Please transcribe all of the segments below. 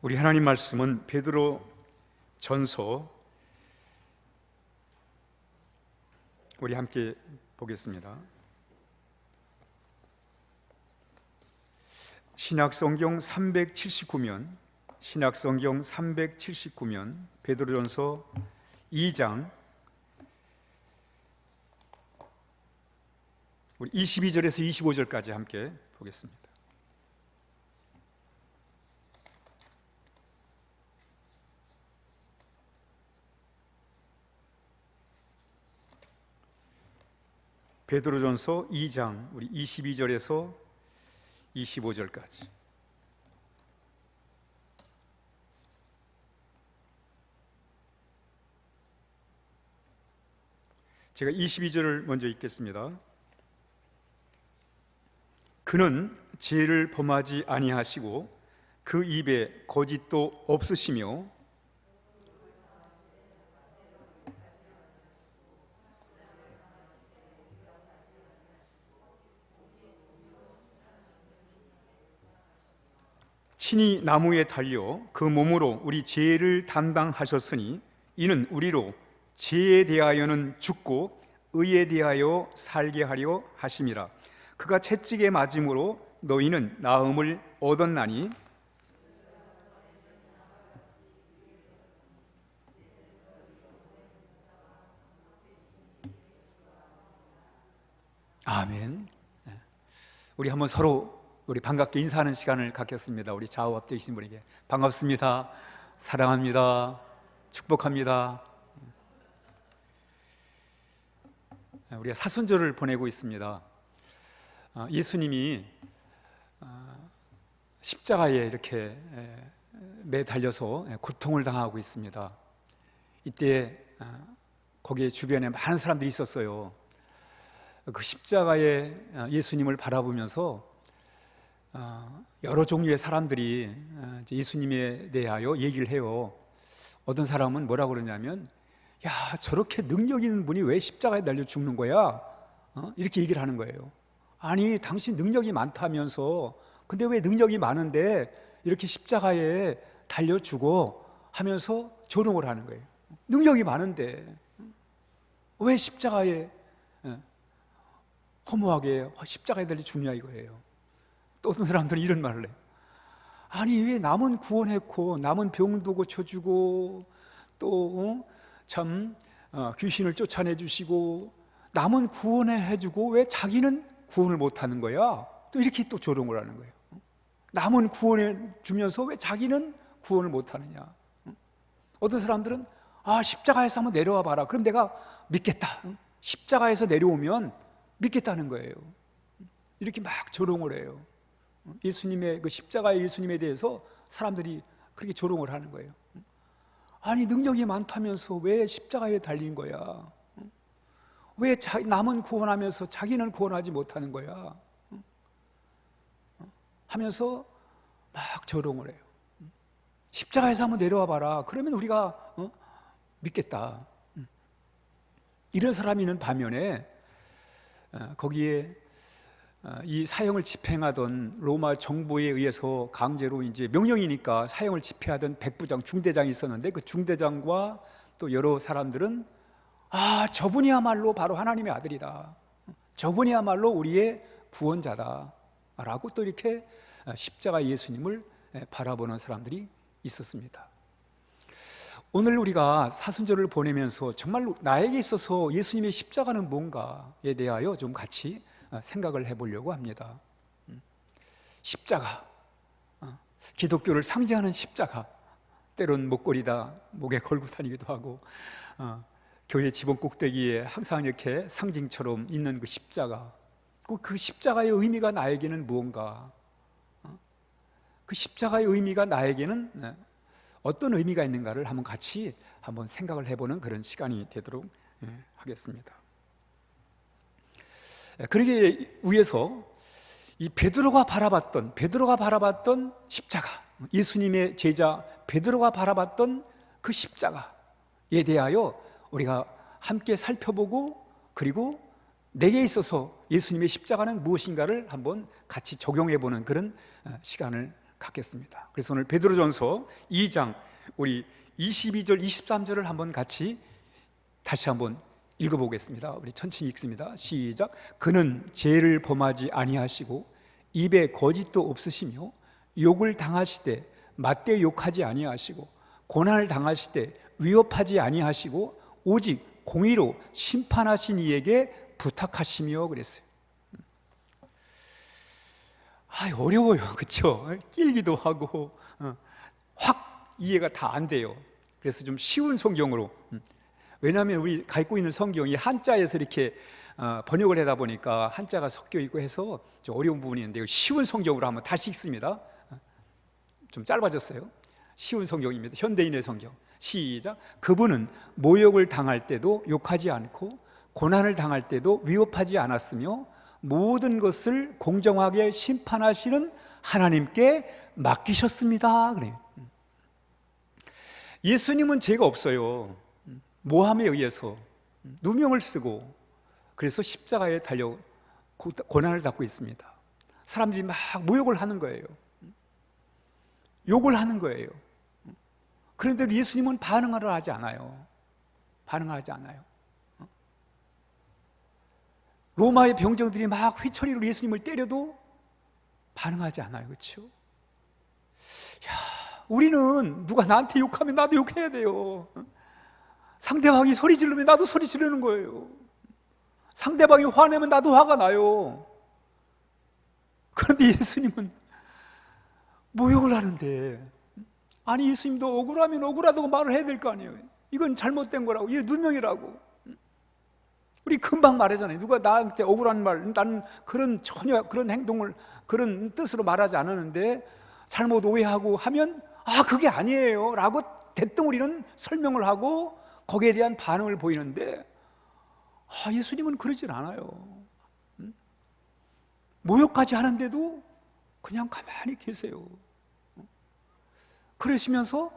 우리 하나님 말씀은 베드로 전서, 우리 함께 보겠습니다. 신약성경 379면 베드로전서 2장 우리 22절에서 25절까지 함께 보겠습니다. 베드로전서 2장 우리 22절에서 25절까지. 제가 22절을 먼저 읽겠습니다. 그는 죄를 범하지 아니하시고 그 입에 거짓도 없으시며 친히 나무에 달려 그 몸으로 우리 죄를 담당하셨으니 이는 우리로 죄에 대하여는 죽고 의에 대하여 살게 하려 하심이라. 그가 채찍에 맞음으로 너희는 나음을 얻었나니 아멘. 우리 한번 서로 우리 반갑게 인사하는 시간을 갖겠습니다. 우리 좌우 앞에 계신 분에게 반갑습니다, 사랑합니다, 축복합니다. 우리가 사순절을 보내고 있습니다. 예수님이 십자가에 이렇게 매달려서 고통을 당하고 있습니다. 이때 거기에 주변에 많은 사람들이 있었어요. 그 십자가에 예수님을 바라보면서 여러 종류의 사람들이 예수님에 대하여 얘기를 해요. 어떤 사람은 뭐라고 그러냐면, 야, 저렇게 능력 있는 분이 왜 십자가에 달려 죽는 거야? 이렇게 얘기를 하는 거예요. 아니, 당신 능력이 많다면서, 근데 왜 능력이 많은데 이렇게 십자가에 달려 죽어? 하면서 조롱을 하는 거예요. 능력이 많은데 왜 십자가에 허무하게 십자가에 달려 죽냐 이거예요. 또 어떤 사람들은 이런 말을 해요. 아니, 왜 남은 구원했고 남은 병도 고쳐주고 또 귀신을 쫓아내주시고 남은 구원해주고 왜 자기는 구원을 못하는 거야? 또 이렇게 또 조롱을 하는 거예요. 남은 구원해주면서 왜 자기는 구원을 못하느냐? 어떤 사람들은 십자가에서 한번 내려와 봐라, 그럼 내가 믿겠다. 십자가에서 내려오면 믿겠다는 거예요. 이렇게 막 조롱을 해요. 예수님의 그 십자가의 예수님에 대해서 사람들이 그렇게 조롱을 하는 거예요. 아니, 능력이 많다면서 왜 십자가에 달린 거야? 왜 남은 구원하면서 자기는 구원하지 못하는 거야? 하면서 막 조롱을 해요. 십자가에서 한번 내려와 봐라, 그러면 우리가 믿겠다. 이런 사람이 있는 반면에 거기에 이 사형을 집행하던 로마 정부에 의해서 강제로 이제 명령이니까 사형을 집행하던 백부장, 중대장이 있었는데 그 중대장과 또 여러 사람들은 저분이야말로 바로 하나님의 아들이다, 저분이야말로 우리의 구원자다 라고 또 이렇게 십자가 예수님을 바라보는 사람들이 있었습니다. 오늘 우리가 사순절을 보내면서 정말 나에게 있어서 예수님의 십자가는 뭔가에 대하여 좀 같이 생각을 해보려고 합니다. 십자가, 기독교를 상징하는 십자가, 때론 목걸이다 목에 걸고 다니기도 하고 교회 지붕 꼭대기에 항상 이렇게 상징처럼 있는 그 십자가, 그 십자가의 의미가 나에게는 무언가, 그 십자가의 의미가 나에게는 어떤 의미가 있는가를 한번 같이 한번 생각을 해보는 그런 시간이 되도록 하겠습니다. 그러기 위해서 이 베드로가 바라봤던 십자가, 예수님의 제자 베드로가 바라봤던 그 십자가에 대하여 우리가 함께 살펴보고, 그리고 내게 있어서 예수님의 십자가는 무엇인가를 한번 같이 적용해보는 그런 시간을 갖겠습니다. 그래서 오늘 베드로전서 2장 우리 22절 23절을 한번 같이 다시 한번 읽어보겠습니다. 우리 천천히 읽습니다. 시작. 그는 죄를 범하지 아니하시고 입에 거짓도 없으시며 욕을 당하시되 맞대 욕하지 아니하시고 고난을 당하시되 위협하지 아니하시고 오직 공의로 심판하신 이에게 부탁하시며 그랬어요. 어려워요, 그렇죠? 길기도 하고 확 이해가 다 안 돼요. 그래서 좀 쉬운 성경으로, 왜냐하면 우리 갖고 있는 성경이 한자에서 이렇게 번역을 하다 보니까 한자가 섞여 있고 해서 좀 어려운 부분이 있는데요. 쉬운 성경으로 한번 다시 읽습니다. 좀 짧아졌어요. 쉬운 성경입니다. 현대인의 성경. 시작. 그분은 모욕을 당할 때도 욕하지 않고 고난을 당할 때도 위협하지 않았으며 모든 것을 공정하게 심판하시는 하나님께 맡기셨습니다. 그래요. 예수님은 죄가 없어요. 모함에 의해서 누명을 쓰고 그래서 십자가에 달려 고난을 받고 있습니다. 사람들이 막 모욕을 하는 거예요. 욕을 하는 거예요. 그런데 예수님은 반응을 하지 않아요. 반응하지 않아요. 로마의 병정들이 막 회초리로 예수님을 때려도 반응하지 않아요. 그렇죠? 우리는 누가 나한테 욕하면 나도 욕해야 돼요. 상대방이 소리 지르면 나도 소리 지르는 거예요. 상대방이 화내면 나도 화가 나요. 그런데 예수님은 모욕을 하는데, 아니 예수님도 억울하면 억울하다고 말을 해야 될 거 아니에요. 이건 잘못된 거라고, 이게 누명이라고. 우리 금방 말하잖아요. 누가 나한테 억울한 말, 나는 전혀 그런 행동을 그런 뜻으로 말하지 않았는데 잘못 오해하고 하면 그게 아니에요 라고 대뜸 우리는 설명을 하고 거기에 대한 반응을 보이는데 예수님은 그러질 않아요. 모욕까지 하는데도 그냥 가만히 계세요. 그러시면서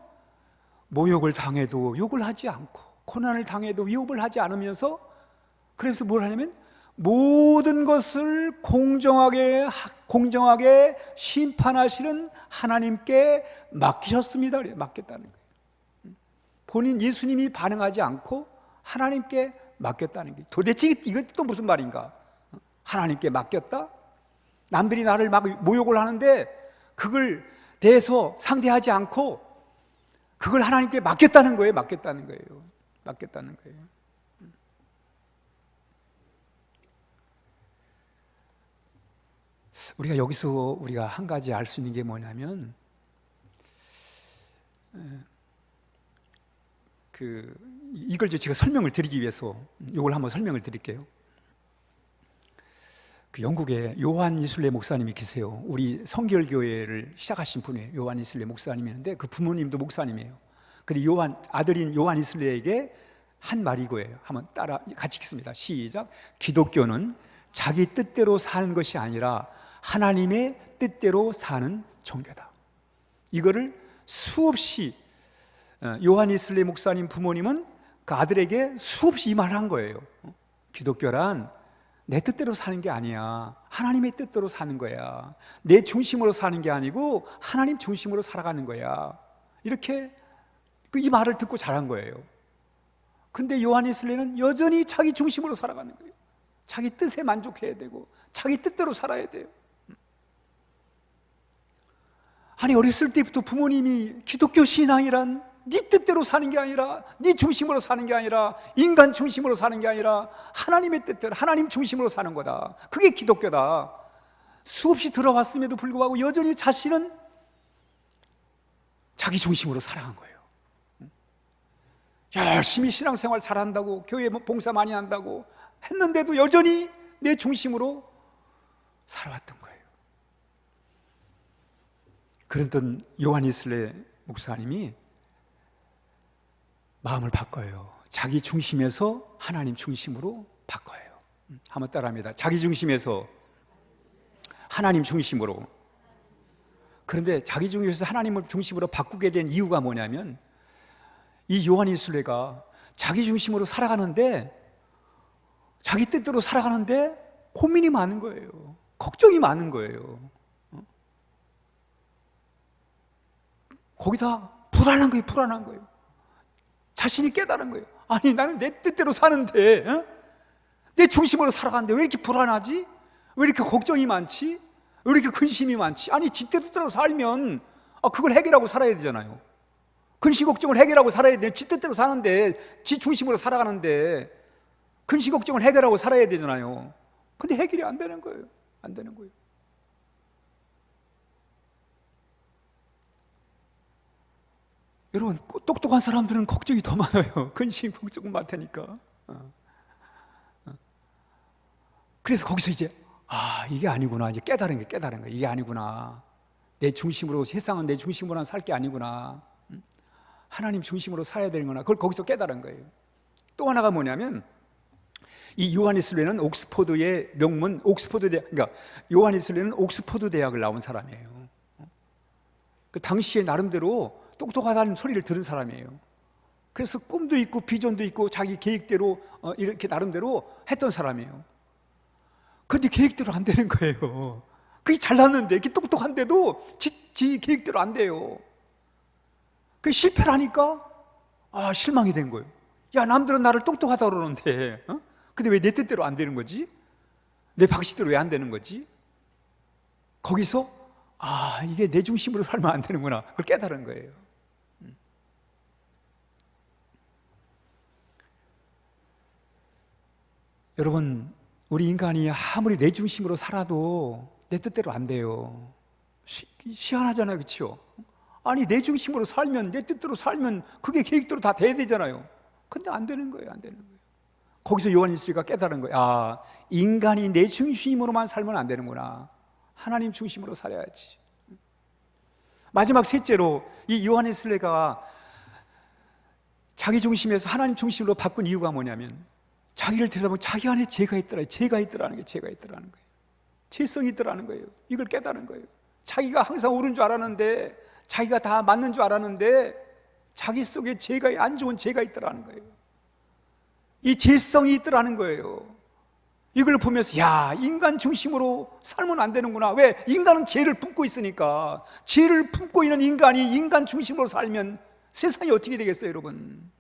모욕을 당해도 욕을 하지 않고 고난을 당해도 위협을 하지 않으면서, 그래서 뭘 하냐면 모든 것을 공정하게 심판하시는 하나님께 맡기셨습니다. 맡겼다는 거예요. 본인 예수님이 반응하지 않고 하나님께 맡겼다는 게 도대체 이것도 무슨 말인가? 하나님께 맡겼다? 남들이 나를 막 모욕을 하는데 그걸 대해서 상대하지 않고 그걸 하나님께 맡겼다는 거예요. 맡겼다는 거예요. 맡겼다는 거예요. 우리가 여기서 우리가 한 가지 알 수 있는 게 뭐냐면 이걸 제가 설명을 드리기 위해서 이걸 한번 설명을 드릴게요. 영국에 요한 이슬레 목사님이 계세요. 우리 성결교회를 시작하신 분이에요. 요한 이슬레 목사님이었는데 그 부모님도 목사님이에요. 근데 아들인 요한 이슬레에게 한 말이 이거예요. 한번 따라 같이 읽습니다. 시작. 기독교는 자기 뜻대로 사는 것이 아니라 하나님의 뜻대로 사는 종교다. 이거를 수없이 요한 이슬레 목사님 부모님은 그 아들에게 수없이 이 말을 한 거예요. 기독교란 내 뜻대로 사는 게 아니야. 하나님의 뜻대로 사는 거야. 내 중심으로 사는 게 아니고 하나님 중심으로 살아가는 거야. 이렇게 이 말을 듣고 자란 거예요. 근데 요한 이슬레는 여전히 자기 중심으로 살아가는 거예요. 자기 뜻에 만족해야 되고 자기 뜻대로 살아야 돼요. 아니 어렸을 때부터 부모님이 기독교 신앙이란 네 뜻대로 사는 게 아니라 네 중심으로 사는 게 아니라 인간 중심으로 사는 게 아니라 하나님의 뜻대로 하나님 중심으로 사는 거다. 그게 기독교다. 수없이 들어왔음에도 불구하고 여전히 자신은 자기 중심으로 살아간 거예요. 열심히 신앙생활 잘한다고 교회 봉사 많이 한다고 했는데도 여전히 내 중심으로 살아왔던 거예요. 그랬던 요한 이슬레 목사님이 마음을 바꿔요. 자기 중심에서 하나님 중심으로 바꿔요. 한번 따라합니다. 자기 중심에서 하나님 중심으로. 그런데 자기 중심에서 하나님을 중심으로 바꾸게 된 이유가 뭐냐면 이 요한 이슬레가 자기 중심으로 살아가는데 자기 뜻대로 살아가는데 고민이 많은 거예요. 걱정이 많은 거예요. 거기다 불안한 거예요. 불안한 거예요. 자신이 깨달은 거예요. 아니, 나는 내 뜻대로 사는데, 내 중심으로 살아가는데 왜 이렇게 불안하지? 왜 이렇게 걱정이 많지? 왜 이렇게 근심이 많지? 아니, 지 뜻대로 살면 그걸 해결하고 살아야 되잖아요. 근심 걱정을 해결하고 살아야 돼. 지 뜻대로 사는데, 지 중심으로 살아가는데 근심 걱정을 해결하고 살아야 되잖아요. 근데 해결이 안 되는 거예요. 안 되는 거예요. 여러분, 똑똑한 사람들은 걱정이 더 많아요. 근심 걱정은 많다니까. 그래서 거기서 이제 이게 아니구나. 이제 깨달은 거예요. 이게 아니구나. 내 중심으로, 세상은 내 중심으로만 살 게 아니구나. 하나님 중심으로 살아야 되는구나. 그걸 거기서 깨달은 거예요. 또 하나가 뭐냐면, 이 요하니스 웨는 옥스퍼드의 명문 옥스퍼드 대학, 그러니까 요하니스 웨는 옥스퍼드 대학을 나온 사람이에요. 그 당시에 나름대로 똑똑하다는 소리를 들은 사람이에요. 그래서 꿈도 있고 비전도 있고 자기 계획대로 이렇게 나름대로 했던 사람이에요. 그런데 계획대로 안 되는 거예요. 그게 잘났는데, 이렇게 똑똑한데도 지 계획대로 안 돼요. 그 실패를 하니까 실망이 된 거예요. 야, 남들은 나를 똑똑하다고 그러는데 근데 왜 내 뜻대로 안 되는 거지? 내 방식대로 왜 안 되는 거지? 거기서 이게 내 중심으로 살면 안 되는구나. 그걸 깨달은 거예요. 여러분, 우리 인간이 아무리 내 중심으로 살아도 내 뜻대로 안 돼요. 희한하잖아요. 그렇죠? 아니, 내 중심으로 살면, 내 뜻대로 살면 그게 계획대로 다 돼야 되잖아요. 근데 안 되는 거예요. 안 되는 거예요. 거기서 요한일서가 깨달은 거예요. 인간이 내 중심으로만 살면 안 되는구나. 하나님 중심으로 살아야지. 마지막 셋째로, 이 요한일서가 자기 중심에서 하나님 중심으로 바꾼 이유가 뭐냐면, 자기를 들여다보면 자기 안에 죄가 있더라는 거예요. 죄성이 있더라는 거예요. 이걸 깨달은 거예요. 자기가 항상 옳은 줄 알았는데, 자기가 다 맞는 줄 알았는데, 자기 속에 안 좋은 죄가 있더라는 거예요. 이 죄성이 있더라는 거예요. 이걸 보면서 인간 중심으로 살면 안 되는구나. 왜? 인간은 죄를 품고 있으니까. 죄를 품고 있는 인간이 인간 중심으로 살면 세상이 어떻게 되겠어요, 여러분?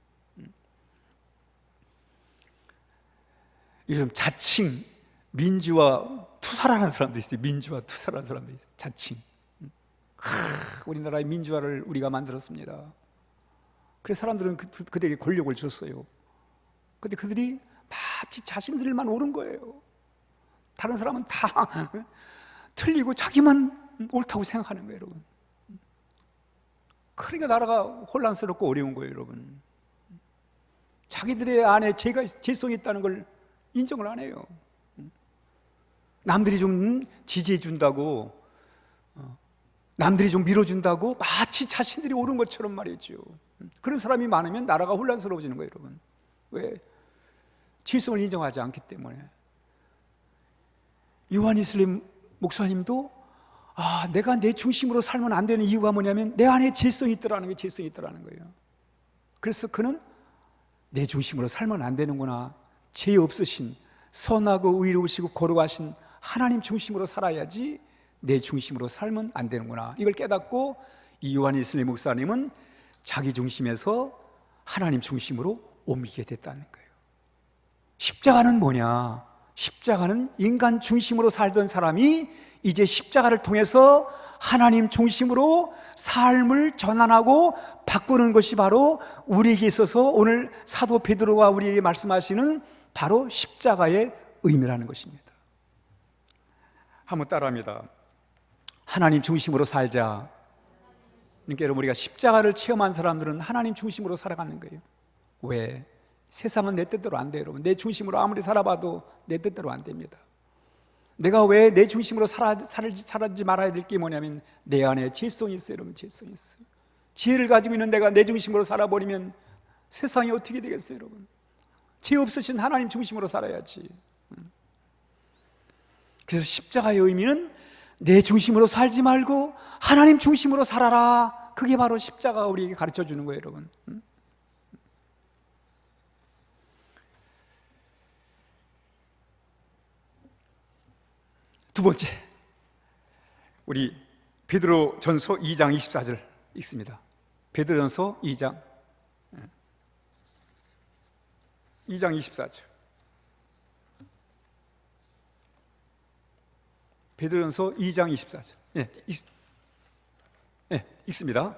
요즘 자칭 민주화 투사라는 사람도 있어요. 민주화 투사라는 사람도 있어요. 자칭. 우리나라의 민주화를 우리가 만들었습니다. 그래서 사람들은 그들에게 권력을 줬어요. 근데 그들이 마치 자신들만 옳은 거예요. 다른 사람은 다 틀리고 자기만 옳다고 생각하는 거예요, 여러분. 그러니까 나라가 혼란스럽고 어려운 거예요, 여러분. 자기들의 안에 죄성이 있다는 걸 인정을 안 해요. 남들이 좀 지지해 준다고, 남들이 좀 밀어준다고 마치 자신들이 옳은 것처럼 말이죠. 그런 사람이 많으면 나라가 혼란스러워지는 거예요, 여러분. 왜? 죄성을 인정하지 않기 때문에. 요한이슬림 목사님도 내가 내 중심으로 살면 안 되는 이유가 뭐냐면 내 안에 죄성이 있더라는 거예요. 그래서 그는 내 중심으로 살면 안 되는구나. 죄 없으신, 선하고 의로우시고 거룩하신 하나님 중심으로 살아야지 내 중심으로 살면 안 되는구나. 이걸 깨닫고 이 요한이슬림 목사님은 자기 중심에서 하나님 중심으로 옮기게 됐다는 거예요. 십자가는 뭐냐? 십자가는 인간 중심으로 살던 사람이 이제 십자가를 통해서 하나님 중심으로 삶을 전환하고 바꾸는 것이 바로 우리에게 있어서 오늘 사도 베드로가 우리에게 말씀하시는 바로 십자가의 의미라는 것입니다. 한번 따라합니다. 하나님 중심으로 살자. 그러니까 여러분, 우리가 십자가를 체험한 사람들은 하나님 중심으로 살아가는 거예요. 왜? 세상은 내 뜻대로 안 돼요, 여러분. 내 중심으로 아무리 살아봐도 내 뜻대로 안 됩니다. 내가 왜 내 중심으로 살지 말아야 될 게 뭐냐면 내 안에 죄성이 있어요, 여러분. 죄성이 있어요. 지혜를 가지고 있는 내가 내 중심으로 살아버리면 세상이 어떻게 되겠어요, 여러분? 죄 없으신 하나님 중심으로 살아야지. 그래서 십자가의 의미는 내 중심으로 살지 말고 하나님 중심으로 살아라. 그게 바로 십자가가 우리에게 가르쳐 주는 거예요, 여러분. 두 번째, 우리 베드로전서 2장 24절 읽습니다. 베드로전서 2장 24절. 베드로전서 2장 24절. 읽습니다.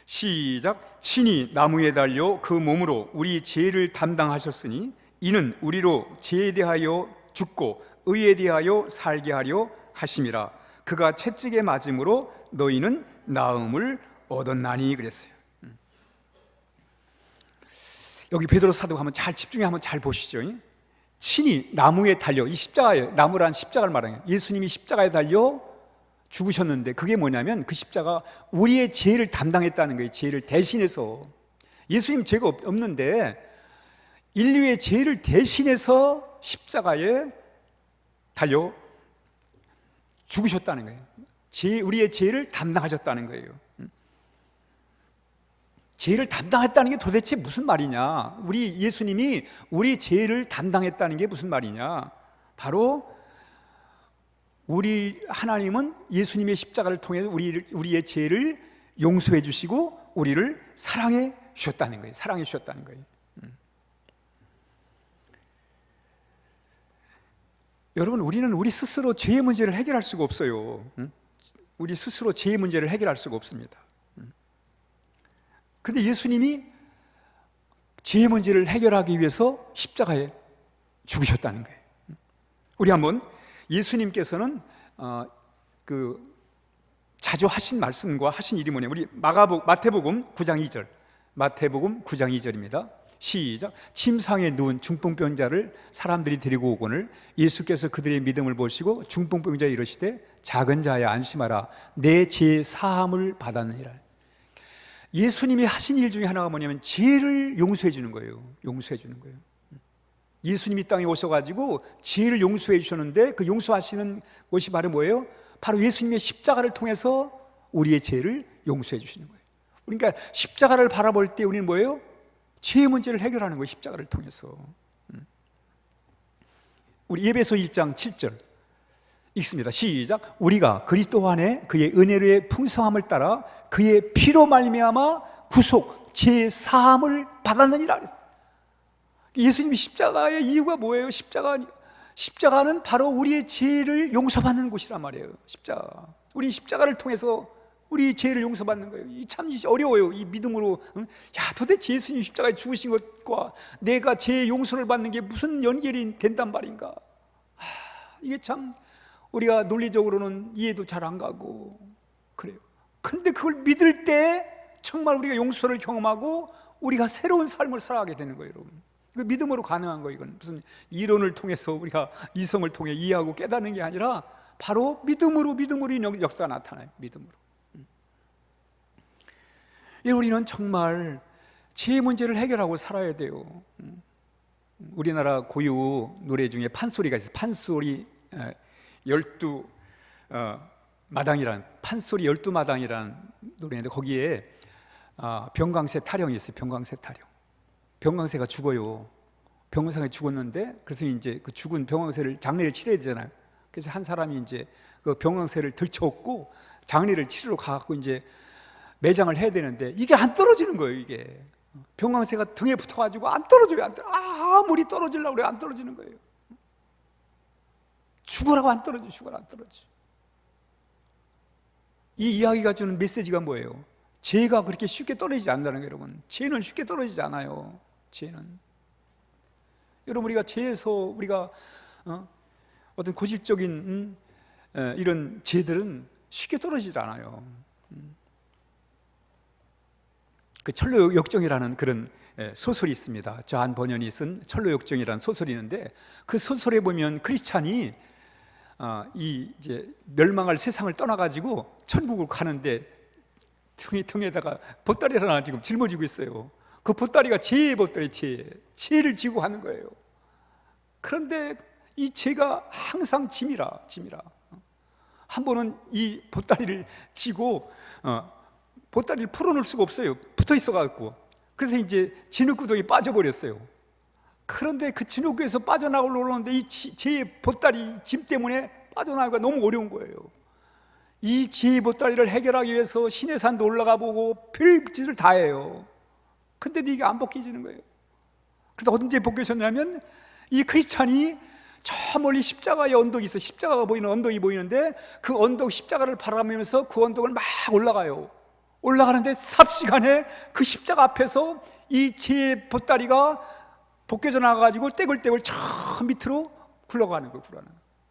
시작. 친히 나무에 달려 그 몸으로 우리 죄를 담당하셨으니 이는 우리로 죄에 대하여 죽고 의에 대하여 살게 하려 하심이라. 그가 채찍에 맞음으로 너희는 나음을 얻었나니. 그랬어요. 여기 베드로 사도가 한번 잘 집중해 한번 잘 보시죠. 친히 나무에 달려, 이 십자가예요. 나무란 십자가를 말해요. 예수님이 십자가에 달려 죽으셨는데 그게 뭐냐면 그 십자가 우리의 죄를 담당했다는 거예요. 죄를 대신해서. 예수님 죄가 없는데 인류의 죄를 대신해서 십자가에 달려 죽으셨다는 거예요. 우리의 죄를 담당하셨다는 거예요. 죄를 담당했다는 게 도대체 무슨 말이냐? 우리 예수님이 우리 죄를 담당했다는 게 무슨 말이냐? 바로 우리 하나님은 예수님의 십자가를 통해 우리의 죄를 용서해 주시고 우리를 사랑해 주셨다는 거예요. 사랑해 주셨다는 거예요. 여러분, 우리는 우리 스스로 죄의 문제를 해결할 수가 없어요. 우리 스스로 죄의 문제를 해결할 수가 없습니다. 근데 예수님이 죄의 문제를 해결하기 위해서 십자가에 죽으셨다는 거예요. 우리 한번 예수님께서는 자주 하신 말씀과 하신 일이 뭐냐? 우리 마태복음 9장 2절. 마태복음 9장 2절입니다. 시작. 침상에 누운 중풍병자를 사람들이 데리고 오거늘 예수께서 그들의 믿음을 보시고 중풍병자에 이르시되 작은 자야 안심하라 내 죄 사함을 받았느니라. 예수님이 하신 일 중에 하나가 뭐냐면 죄를 용서해 주는 거예요. 용서해 주는 거예요. 예수님이 땅에 오셔가지고 죄를 용서해 주셨는데 그 용서하시는 것이 바로 뭐예요? 바로 예수님의 십자가를 통해서 우리의 죄를 용서해 주시는 거예요. 그러니까 십자가를 바라볼 때 우리는 뭐예요? 죄의 문제를 해결하는 거예요. 십자가를 통해서. 우리 에베소 1장 7절 읽습니다. 시작. 우리가 그리스도 안에 그의 은혜의 풍성함을 따라 그의 피로 말미암아 구속 죄 사함을 받았느니라 그랬어요. 예수님이 십자가의 이유가 뭐예요? 십자가는 바로 우리의 죄를 용서받는 곳이란 말이에요. 십자가. 우리 십자가를 통해서 우리 죄를 용서받는 거예요. 참 어려워요. 이 믿음으로. 도대체 예수님 십자가에 죽으신 것과 내가 죄 용서를 받는 게 무슨 연결이 된단 말인가? 이게 참 우리가 논리적으로는 이해도 잘 안 가고 그래요. 근데 그걸 믿을 때 정말 우리가 용서를 경험하고 우리가 새로운 삶을 살아가게 되는 거예요, 여러분. 이거 믿음으로 가능한 거예요. 이건 무슨 이론을 통해서 우리가 이성을 통해 이해하고 깨닫는 게 아니라 바로 믿음으로 이 역사가 나타나요. 믿음으로. 우리는 정말 죄의 문제를 해결하고 살아야 돼요. 우리나라 고유 노래 중에 판소리가 있어요. 판소리 12마당이라는 판소리 12마당이라는 노래인데 거기에 병강세 타령이 있어요. 병강세 타령. 병강세가 죽어요. 병강세가 죽었는데 그래서 이제 그 죽은 병강세를 장례를 치러야 되잖아요. 그래서 한 사람이 이제 그 병강세를 들쳐업고 장례를 치르러 가갖고 이제 매장을 해야 되는데 이게 안 떨어지는 거예요. 이게 병강세가 등에 붙어가지고 안 떨어져요. 아무리 떨어지려고 그래 안 떨어지는 거예요. 죽으라고 안 떨어져. 이 이야기가 주는 메시지가 뭐예요? 죄가 그렇게 쉽게 떨어지지 않는다는 거예요. 여러분, 죄는 쉽게 떨어지지 않아요. 죄는 여러분, 우리가 죄에서 우리가 어떤 고질적인 이런 죄들은 쉽게 떨어지지 않아요. 그 철로역정이라는 그런 소설이 있습니다. 저한 번연이 쓴 철로역정이라는 소설이 있는데 그 소설에 보면 크리스찬이 이제 멸망할 세상을 떠나가지고 천국으로 가는데 등에다가 보따리 하나 지금 짊어지고 있어요. 그 보따리가 죄의 보따리, 죄를 지고 가는 거예요. 그런데 이 죄가 항상 짐이라. 한 번은 이 보따리를 지고 보따리를 풀어놓을 수가 없어요. 붙어 있어갖고. 그래서 이제 진흙구덩이에 빠져버렸어요. 그런데 그 진흙구에서 빠져나오려고 하는데 이 죄의 보따리 짐 때문에 빠져나가기가 너무 어려운 거예요. 이 지혜 보따리를 해결하기 위해서 시내산도 올라가 보고 별짓을 다 해요. 근데도 이게 안 벗겨지는 거예요. 그래서 언제 벗겨졌냐면 이 크리스찬이 저 멀리 십자가의 언덕이 있어. 십자가가 보이는 언덕이 보이는데 그 언덕 십자가를 바라보면서 그 언덕을 막 올라가요. 올라가는데 삽시간에 그 십자가 앞에서 이 지혜 보따리가 벗겨져 나가가지고 떼굴떼굴 저 밑으로 굴러가는 거예요.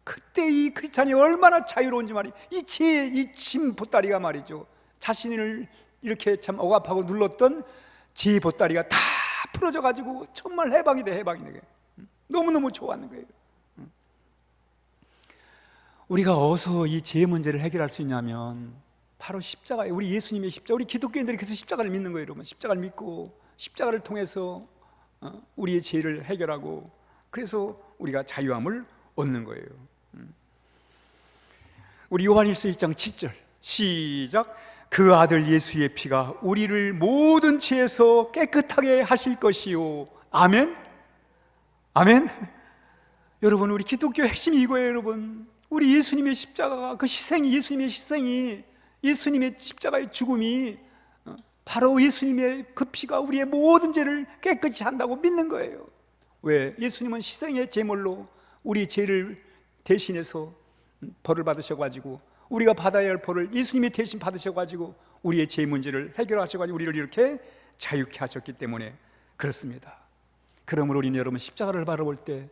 그때 이 크리스찬이 얼마나 자유로운지 말이에요. 이 지혜, 이 짐 보따리가 말이죠, 자신을 이렇게 참 억압하고 눌렀던 지혜 보따리가 다 풀어져 가지고 정말 해방이 돼. 너무너무 좋았는 거예요. 우리가 어디서 이 죄의 문제를 해결할 수 있냐면 바로 십자가예요. 우리 예수님의 십자가. 우리 기독교인들이 그래서 십자가를 믿는 거예요, 여러분. 십자가를 믿고 십자가를 통해서 우리의 죄를 해결하고, 그래서 우리가 자유함을 얻는 거예요. 우리 요한일서 1장 7절 시작. 그 아들 예수의 피가 우리를 모든 죄에서 깨끗하게 하실 것이요. 아멘. 아멘. 여러분, 우리 기독교의 핵심이 이거예요, 여러분. 우리 예수님의 십자가가, 그 희생이, 예수님의 희생이, 예수님의 십자가의 죽음이 바로 예수님의 그 피가 우리의 모든 죄를 깨끗이 한다고 믿는 거예요. 왜? 예수님은 희생의 제물로 우리 죄를 대신해서 벌을 받으셔가지고, 우리가 받아야 할 벌을 예수님이 대신 받으셔가지고 우리의 죄 문제를 해결하셔가지고 우리를 이렇게 자유케 하셨기 때문에 그렇습니다. 그러므로 우리는 여러분, 십자가를 바라볼 때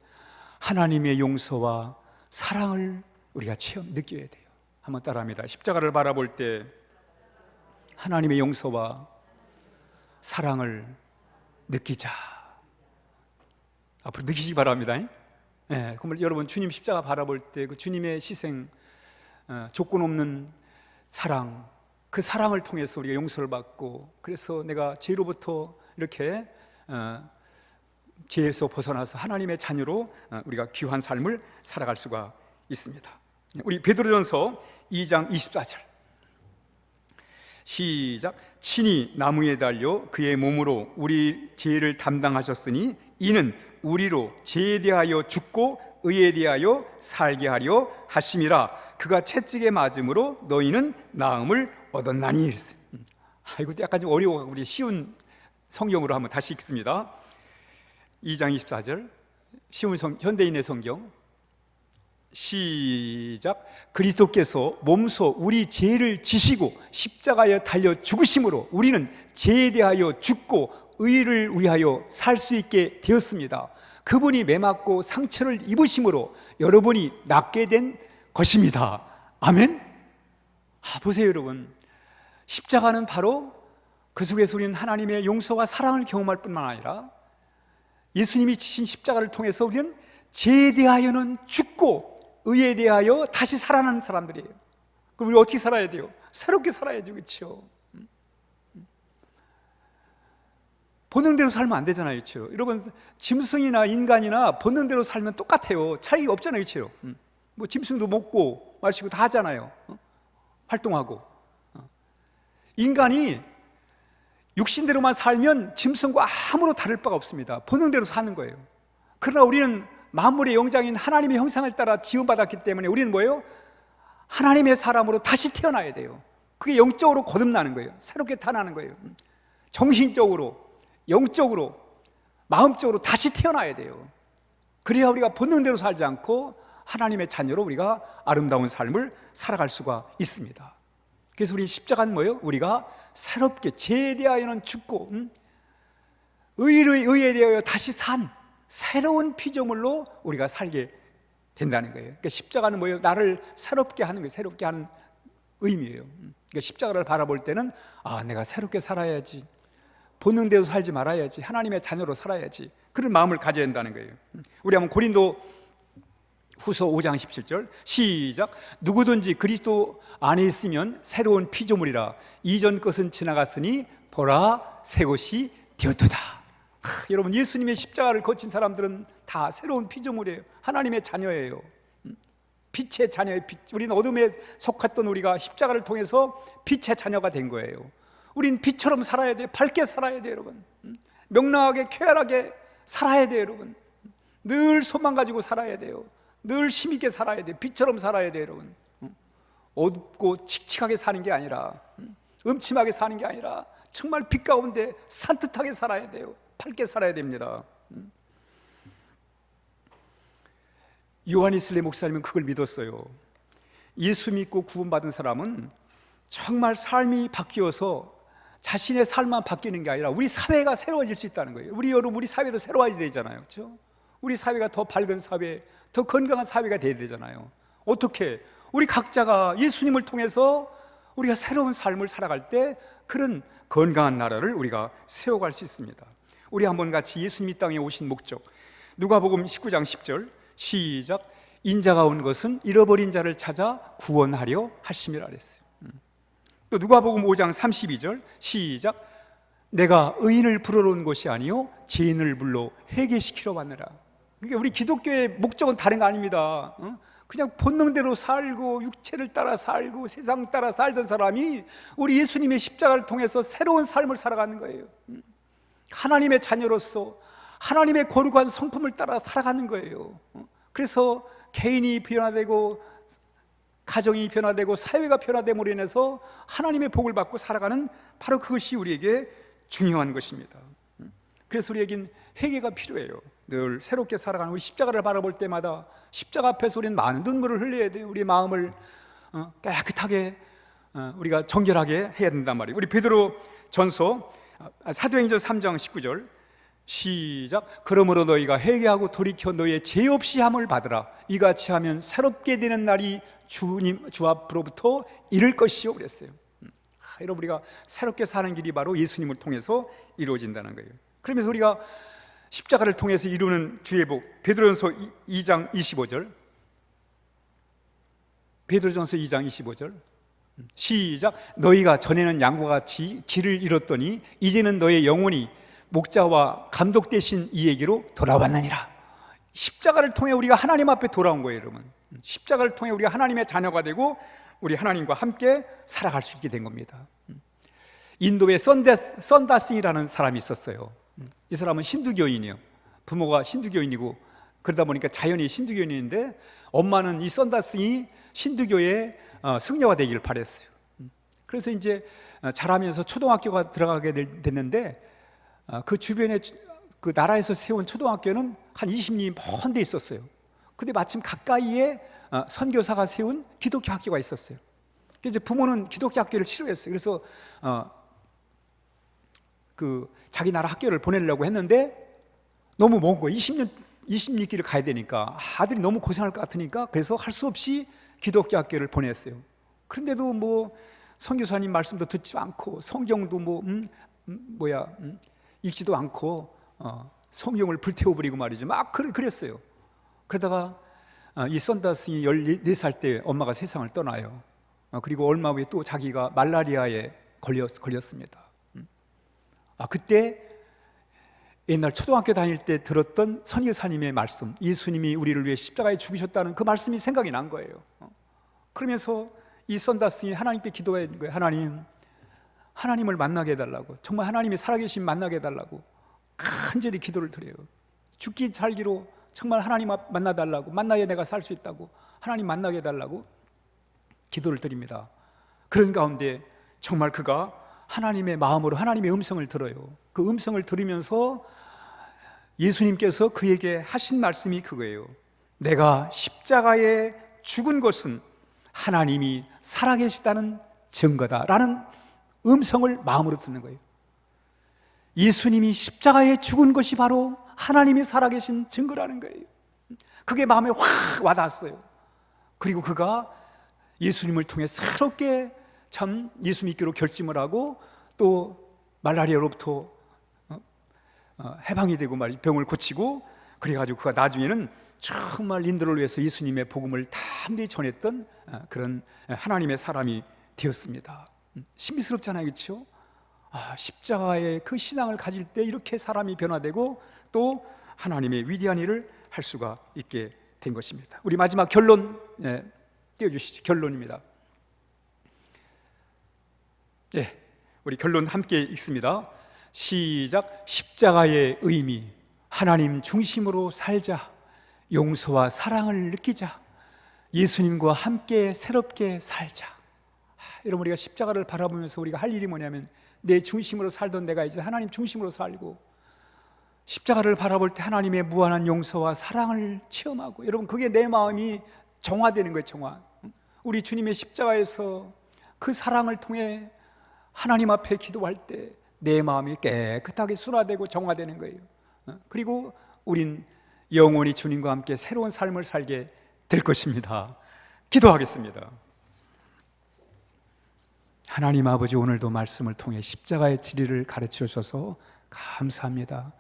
하나님의 용서와 사랑을 우리가 느껴야 돼요. 한번 따라합니다. 십자가를 바라볼 때 하나님의 용서와 사랑을 느끼자. 앞으로 느끼시기 바랍니다. 네, 그럼 여러분, 주님 십자가 바라볼 때 그 주님의 희생, 조건 없는 사랑, 그 사랑을 통해서 우리가 용서를 받고, 그래서 내가 죄로부터 이렇게 죄에서 벗어나서 하나님의 자녀로 우리가 귀한 삶을 살아갈 수가 있습니다. 우리 베드로전서 2장 24절 시작. 친히 나무에 달려 그의 몸으로 우리 죄를 담당하셨으니 이는 우리로 죄에 대하여 죽고 의에 대하여 살게 하려 하심이라. 그가 채찍에 맞음으로 너희는 나음을 얻었나니. 이것도 약간 좀 어려워. 우리 쉬운 성경으로 한번 다시 읽습니다. 2장 24절 쉬운 현대인의 성경 시작. 그리스도께서 몸소 우리 죄를 지시고 십자가에 달려 죽으심으로 우리는 죄에 대하여 죽고 의를 위하여 살 수 있게 되었습니다. 그분이 매맞고 상처를 입으심으로 여러분이 낫게 된 것입니다. 아멘. 보세요, 여러분. 십자가는 바로 그 속에서 우리는 하나님의 용서와 사랑을 경험할 뿐만 아니라 예수님이 지신 십자가를 통해서 우리는 죄에 대하여는 죽고 의에 대하여 다시 살아나는 사람들이에요. 그럼 우리 어떻게 살아야 돼요? 새롭게 살아야죠, 그렇죠? 본능대로 살면 안 되잖아요, 그렇죠? 여러분, 짐승이나 인간이나 본능대로 살면 똑같아요. 차이가 없잖아요, 그렇죠? 뭐 짐승도 먹고 마시고 다 하잖아요. 활동하고. 인간이 육신대로만 살면 짐승과 아무런 다를 바가 없습니다. 본능대로 사는 거예요. 그러나 우리는 만물의 영장인 하나님의 형상을 따라 지음받았기 때문에 우리는 뭐예요? 하나님의 사람으로 다시 태어나야 돼요. 그게 영적으로 거듭나는 거예요. 새롭게 태어나는 거예요. 정신적으로, 영적으로, 마음적으로 다시 태어나야 돼요. 그래야 우리가 본능대로 살지 않고 하나님의 자녀로 우리가 아름다운 삶을 살아갈 수가 있습니다. 그래서 우리 십자가는 뭐예요? 우리가 새롭게 죄에 대하여는 죽고 의에 대하여 다시 산 새로운 피조물로 우리가 살게 된다는 거예요. 그러니까 십자가는 뭐예요? 나를 새롭게 하는 거예요. 새롭게 하는 의미예요. 그러니까 십자가를 바라볼 때는 내가 새롭게 살아야지, 본능대로 살지 말아야지, 하나님의 자녀로 살아야지, 그런 마음을 가져야 한다는 거예요. 우리 한번 고린도 후서 5장 17절 시작. 누구든지 그리스도 안에 있으면 새로운 피조물이라. 이전 것은 지나갔으니 보라 새 것이 되었도다. 여러분, 예수님의 십자가를 거친 사람들은 다 새로운 피조물이에요. 하나님의 자녀예요. 빛의 자녀예요. 우리는 어둠에 속했던 우리가 십자가를 통해서 빛의 자녀가 된 거예요. 우린 빛처럼 살아야 돼요. 밝게 살아야 돼요, 여러분. 명랑하게 쾌활하게 살아야 돼요, 여러분. 늘 소망 가지고 살아야 돼요. 늘 힘있게 살아야 돼요. 빛처럼 살아야 돼요, 여러분. 어둡고 칙칙하게 사는 게 아니라, 음침하게 사는 게 아니라 정말 빛 가운데 산뜻하게 살아야 돼요. 밝게 살아야 됩니다. 요한 웨슬리 목사님은 그걸 믿었어요. 예수 믿고 구원받은 사람은 정말 삶이 바뀌어서 자신의 삶만 바뀌는 게 아니라 우리 사회가 새로워질 수 있다는 거예요. 우리 사회도 새로워져야 되잖아요. 그렇죠? 우리 사회가 더 밝은 사회, 더 건강한 사회가 돼야 되잖아요. 어떻게? 우리 각자가 예수님을 통해서 우리가 새로운 삶을 살아갈 때 그런 건강한 나라를 우리가 세워갈 수 있습니다. 우리 한번 같이 예수님 이 땅에 오신 목적, 누가복음 19장 10절 시작. 인자가 온 것은 잃어버린 자를 찾아 구원하려 하심이라 그랬어요. 또 누가복음 5장 32절 시작. 내가 의인을 부르러 온 것이 아니요 죄인을 불러 회개시키러 왔느라. 그러니까 우리 기독교의 목적은 다른 거 아닙니다. 그냥 본능대로 살고 육체를 따라 살고 세상 따라 살던 사람이 우리 예수님의 십자가를 통해서 새로운 삶을 살아가는 거예요. 하나님의 자녀로서 하나님의 거룩한 성품을 따라 살아가는 거예요. 그래서 개인이 변화되고 가정이 변화되고 사회가 변화됨으로 인해서 하나님의 복을 받고 살아가는 바로 그것이 우리에게 중요한 것입니다. 그래서 우리에겐 회개가 필요해요. 늘 새롭게 살아가는, 우리 십자가를 바라볼 때마다 십자가 앞에서 우리는 많은 눈물을 흘려야 돼요. 우리 마음을 깨끗하게 우리가 정결하게 해야 된단 말이에요. 우리 베드로 전서 사도행전 3장 19절 시작. 그러므로 너희가 회개하고 돌이켜 너희의 죄 없이 함을 받으라. 이같이 하면 새롭게 되는 날이 주 앞으로부터 이를 것이요 그랬어요. 여러분, 우리가 새롭게 사는 길이 바로 예수님을 통해서 이루어진다는 거예요. 그러면서 우리가 십자가를 통해서 이루는 주의 복, 베드로전서 2장 25절 베드로전서 2장 25절 시작. 너희가 전에는 양과 같이 길을 잃었더니 이제는 너의 영혼이 목자와 감독 되신 이에게로 돌아왔느니라. 십자가를 통해 우리가 하나님 앞에 돌아온 거예요, 여러분. 십자가를 통해 우리가 하나님의 자녀가 되고 우리 하나님과 함께 살아갈 수 있게 된 겁니다. 인도에 썬다스이라는 사람이 있었어요. 이 사람은 신두교인이에요. 부모가 신두교인이고 그러다 보니까 자연히 신두교인인데 엄마는 이 썬다스이 신두교의 승려가 되기를 바랬어요. 그래서 이제 자라면서 초등학교가 들어가게 됐는데 그 주변에 그 나라에서 세운 초등학교는 한 20리 먼 데 있었어요. 근데 마침 가까이에 선교사가 세운 기독교 학교가 있었어요. 그래서 부모는 기독교 학교를 싫어했어요. 그래서 그 자기 나라 학교를 보내려고 했는데 너무 먼 거예요. 20리 길을 가야 되니까 아들이 너무 고생할 것 같으니까 그래서 할 수 없이 기독교 학교를 보냈어요. 그런데도 뭐 선교사님 말씀도 듣지 않고 성경도 읽지도 않고 성경을 불태워버리고 말이죠. 막 그랬어요. 그러다가 이 썬다스이 14살 때 엄마가 세상을 떠나요. 그리고 얼마 후에 또 자기가 말라리아에 걸렸습니다. 그때 옛날 초등학교 다닐 때 들었던 선교사님의 말씀, 예수님이 우리를 위해 십자가에 죽으셨다는 그 말씀이 생각이 난 거예요. 그러면서 이 썬다스이 하나님께 기도한 거예요. 하나님을 만나게 해달라고, 정말 하나님이 살아계신 만나게 해달라고 간절히 기도를 드려요. 죽기 살기로 정말 하나님 만나달라고, 만나야 내가 살 수 있다고, 하나님 만나게 해달라고 기도를 드립니다. 그런 가운데 정말 그가 하나님의 마음으로 하나님의 음성을 들어요. 그 음성을 들으면서 예수님께서 그에게 하신 말씀이 그거예요. 내가 십자가에 죽은 것은 하나님이 살아계시다는 증거다라는 음성을 마음으로 듣는 거예요. 예수님이 십자가에 죽은 것이 바로 하나님이 살아계신 증거라는 거예요. 그게 마음에 확 와닿았어요. 그리고 그가 예수님을 통해 새롭게 참 예수 믿기로 결심을 하고 또 말라리아로부터 해방이 되고 병을 고치고 그래가지고 그가 나중에는 정말 인도를 위해서 예수님의 복음을 담대히 전했던 그런 하나님의 사람이 되었습니다. 신비스럽잖아요, 그렇죠? 십자가의 그 신앙을 가질 때 이렇게 사람이 변화되고 또 하나님의 위대한 일을 할 수가 있게 된 것입니다. 우리 마지막 결론 띄워주시죠. 결론입니다. 우리 결론 함께 읽습니다. 시작. 십자가의 의미, 하나님 중심으로 살자, 용서와 사랑을 느끼자, 예수님과 함께 새롭게 살자. 여러분, 우리가 십자가를 바라보면서 우리가 할 일이 뭐냐면, 내 중심으로 살던 내가 이제 하나님 중심으로 살고, 십자가를 바라볼 때 하나님의 무한한 용서와 사랑을 체험하고, 여러분, 그게 내 마음이 정화되는 거예요. 정화. 우리 주님의 십자가에서 그 사랑을 통해 하나님 앞에 기도할 때 내 마음이 깨끗하게 순화되고 정화되는 거예요. 그리고 우린 영원히 주님과 함께 새로운 삶을 살게 될 것입니다. 기도하겠습니다. 하나님 아버지, 오늘도 말씀을 통해 십자가의 진리를 가르쳐 주셔서 감사합니다.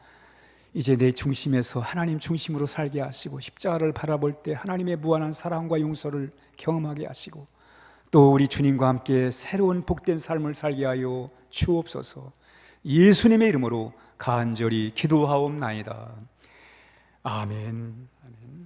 이제 내 중심에서 하나님 중심으로 살게 하시고, 십자가를 바라볼 때 하나님의 무한한 사랑과 용서를 경험하게 하시고, 또 우리 주님과 함께 새로운 복된 삶을 살게 하여 주옵소서. 예수님의 이름으로 간절히 기도하옵나이다. 아멘. 아멘.